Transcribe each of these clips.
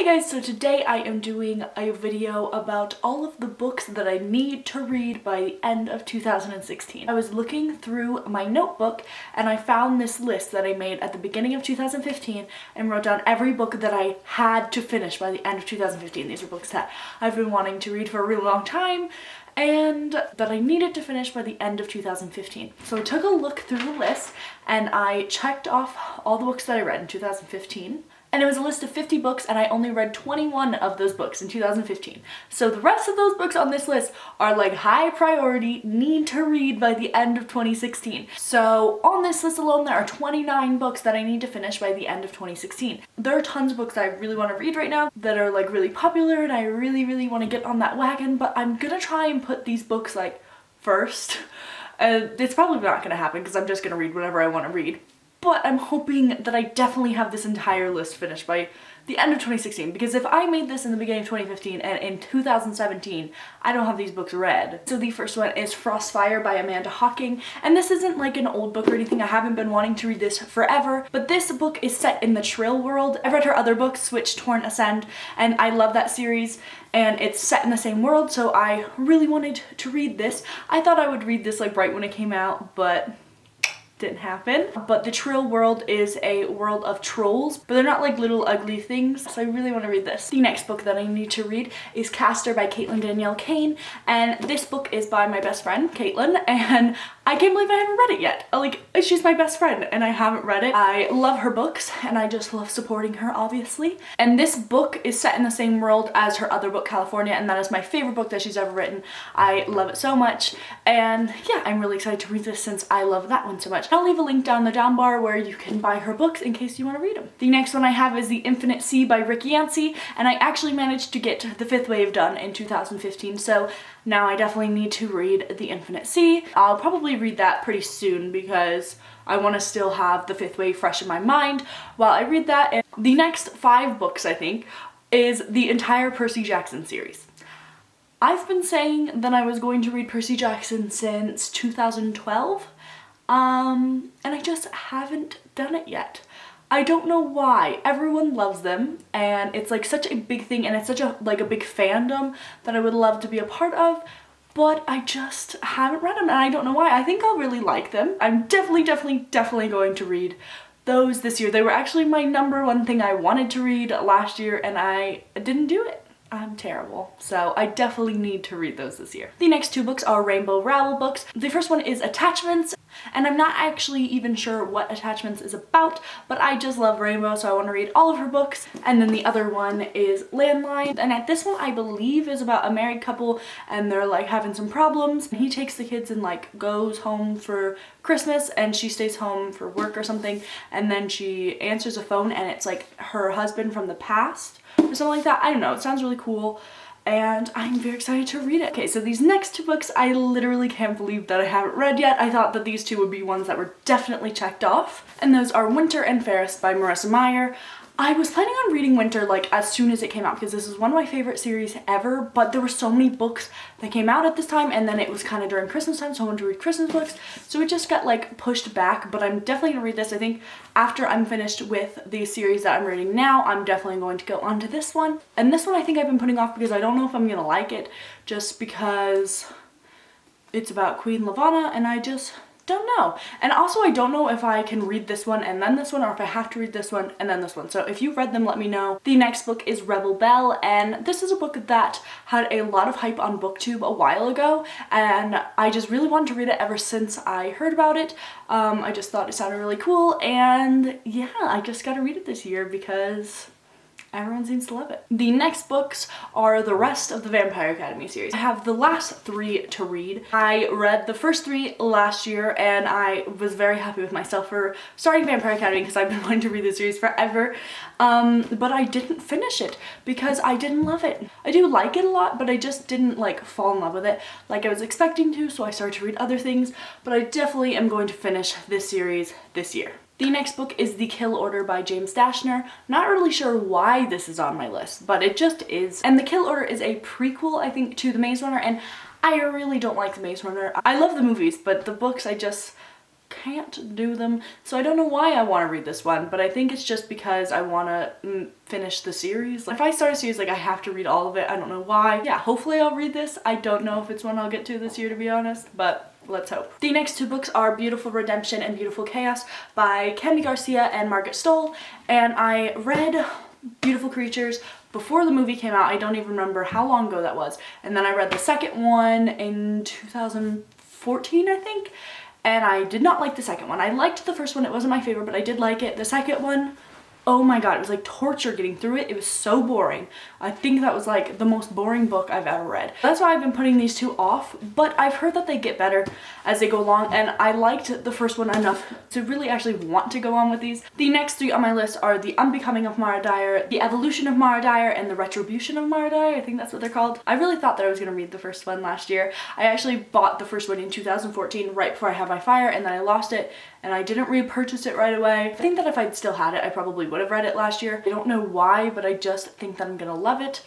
guys, so today I am doing a video about all of the books that I need to read by the end of 2016. I was looking through my notebook and I found this list that I made at the beginning of 2015 and wrote down every book that I had to finish by the end of 2015. These are books that I've been wanting to read for a really long time and that I needed to finish by the end of 2015. So I took a look through the list and I checked off all the books that I read in 2015. And it was a list of 50 books and I only read 21 of those books in 2015. So the rest of those books on this list are like high priority, need to read by the end of 2016. So on this list alone, there are 29 books that I need to finish by the end of 2016. There are tons of books that I really want to read right now that are like really popular and I really want to get on that wagon, but I'm gonna try and put these books like first. It's probably not gonna happen because I'm just gonna read whatever I want to read. But I'm hoping that I definitely have this entire list finished by the end of 2016, because if I made this in the beginning of 2015 and in 2017 I don't have these books read. So the first one is Frostfire by Amanda Hocking, and this isn't like an old book or anything. I haven't been wanting to read this forever, but this book is set in the Trill world. I've read her other books, Switch, Torn, Ascend, and I love that series and it's set in the same world, so I really wanted to read this. I thought I would read this like right when it came out, but didn't happen. But the Trill world is a world of trolls, but they're not like little ugly things, so I really want to read this. The next book that I need to read is Castor by Caitlin Danielle Kane, and this book is by my best friend Caitlin, and I can't believe I haven't read it yet. Like, she's my best friend and I haven't read it. I love her books and I just love supporting her, obviously. And this book is set in the same world as her other book, California, and that is my favorite book that she's ever written. I love it so much, and yeah, I'm really excited to read this since I love that one so much. I'll leave a link down the down bar where you can buy her books in case you want to read them. The next one I have is The Infinite Sea by Rick Yancey, and I actually managed to get The Fifth Wave done in 2015, so now I definitely need to read The Infinite Sea. I'll probably read that pretty soon because I want to still have The Fifth Wave fresh in my mind while I read that. And the next 5 books, I think, is the entire Percy Jackson series. I've been saying that I was going to read Percy Jackson since 2012, and I just haven't done it yet. I don't know why. Everyone loves them and it's like such a big thing and it's such a like a big fandom that I would love to be a part of, but I just haven't read them and I don't know why. I think I'll really like them. I'm definitely going to read those this year. They were actually my #1 thing I wanted to read last year and I didn't do it. I'm terrible. So I definitely need to read those this year. The next 2 books are Rainbow Rowell books. The first one is Attachments, and I'm not actually even sure what Attachments is about, but I just love Rainbow, so I want to read all of her books. And then the other one is Landline, and at this one I believe is about a married couple and they're like having some problems. He takes the kids and like goes home for Christmas and she stays home for work or something, and then she answers a phone and it's like her husband from the past or something like that. I don't know, it sounds really cool and I'm very excited to read it. Okay, so these next 2 books I literally can't believe that I haven't read yet. I thought that these 2 would be ones that were definitely checked off, and those are Winter and Fairest by Marissa Meyer. I was planning on reading Winter like as soon as it came out because this is one of my favorite series ever, but there were so many books that came out at this time and then it was kind of during Christmas time, so I wanted to read Christmas books, so it just got like pushed back. But I'm definitely gonna read this. I think after I'm finished with the series that I'm reading now, I'm definitely going to go on to this one. And this one I think I've been putting off because I don't know if I'm gonna like it, just because it's about Queen Lavanna and I just don't know. And also I don't know if I can read this one and then this one, or if I have to read this one and then this one. So if you've read them, let me know. The next book is Rebel Belle, and this is a book that had a lot of hype on BookTube a while ago and I just really wanted to read it ever since I heard about it. I just thought it sounded really cool, and yeah, I just gotta read it this year because everyone seems to love it. The next books are the rest of the Vampire Academy series. I have the last 3 to read. I read the first 3 last year and I was very happy with myself for starting Vampire Academy because I've been wanting to read this series forever, but I didn't finish it because I didn't love it. I do like it a lot, but I just didn't like fall in love with it like I was expecting to, so I started to read other things, but I definitely am going to finish this series this year. The next book is The Kill Order by James Dashner. Not really sure why this is on my list, but it just is. And The Kill Order is a prequel, I think, to The Maze Runner, and I really don't like The Maze Runner. I love the movies, but the books I just can't do them. So I don't know why I want to read this one, but I think it's just because I want to finish the series. If I start a series, like, I have to read all of it. I don't know why. Yeah, hopefully I'll read this. I don't know if it's one I'll get to this year, to be honest, but let's hope. The next two books are Beautiful Redemption and Beautiful Chaos by Candy Garcia and Margaret Stoll, and I read Beautiful Creatures before the movie came out. I don't even remember how long ago that was, and then I read the second one in 2014, I think, and I did not like the second one. I liked the first one. It wasn't my favorite, but I did like it. The second one, oh my god, it was like torture getting through it. It was so boring. I think that was like the most boring book I've ever read. That's why I've been putting these two off, but I've heard that they get better as they go along, and I liked the first one enough to really actually want to go on with these. The next three on my list are The Unbecoming of Mara Dyer, The Evolution of Mara Dyer, and The Retribution of Mara Dyer. I think that's what they're called. I really thought that I was going to read the first one last year. I actually bought the first one in 2014 right before I had my fire, and then I lost it, and I didn't repurchase it right away. I think that if I'd still had it, I probably would have read it last year. I don't know why, but I just think that I'm gonna love it.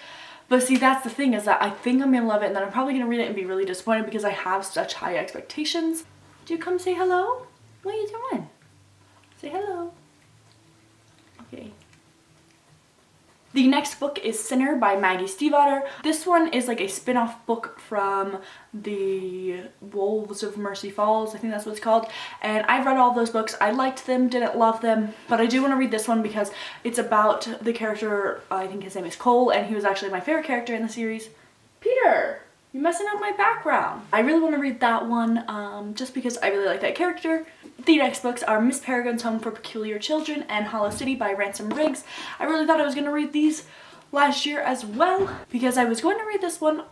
But see, that's the thing, is that I think I'm gonna love it, and then I'm probably gonna read it and be really disappointed because I have such high expectations. Do you come say hello? What are you doing? Say hello. Okay. The next book is Sinner by Maggie Stiefvater. This one is like a spin-off book from the Wolves of Mercy Falls, I think that's what it's called, and I've read all those books. I liked them, didn't love them, but I do want to read this one because it's about the character, I think his name is Cole, and he was actually my favorite character in the series. Peter! You're messing up my background. I really want to read that one just because I really like that character. The next books are Miss Peregrine's Home for Peculiar Children and Hollow City by Ransom Riggs. I really thought I was going to read these last year as well because I was going to read this one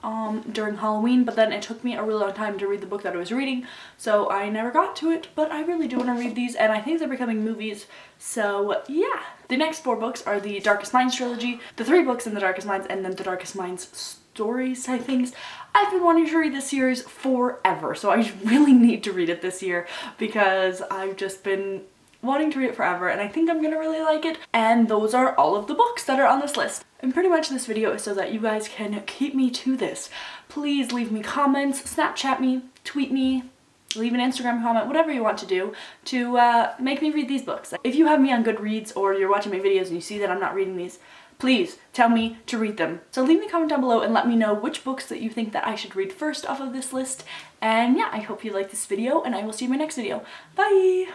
during Halloween, but then it took me a really long time to read the book that I was reading, so I never got to it, but I really do want to read these, and I think they're becoming movies, so yeah. The next four books are the Darkest Minds trilogy, the three books in the Darkest Minds, and then the Darkest Minds stories type things. I've been wanting to read this series forever, so I really need to read it this year because I've just been wanting to read it forever, and I think I'm gonna really like it. And those are all of the books that are on this list. And pretty much this video is so that you guys can keep me to this. Please leave me comments, Snapchat me, tweet me, leave an Instagram comment, whatever you want to do to make me read these books. If you have me on Goodreads or you're watching my videos and you see that I'm not reading these, please tell me to read them. So leave me a comment down below and let me know which books that you think that I should read first off of this list. And yeah, I hope you liked this video, and I will see you in my next video. Bye!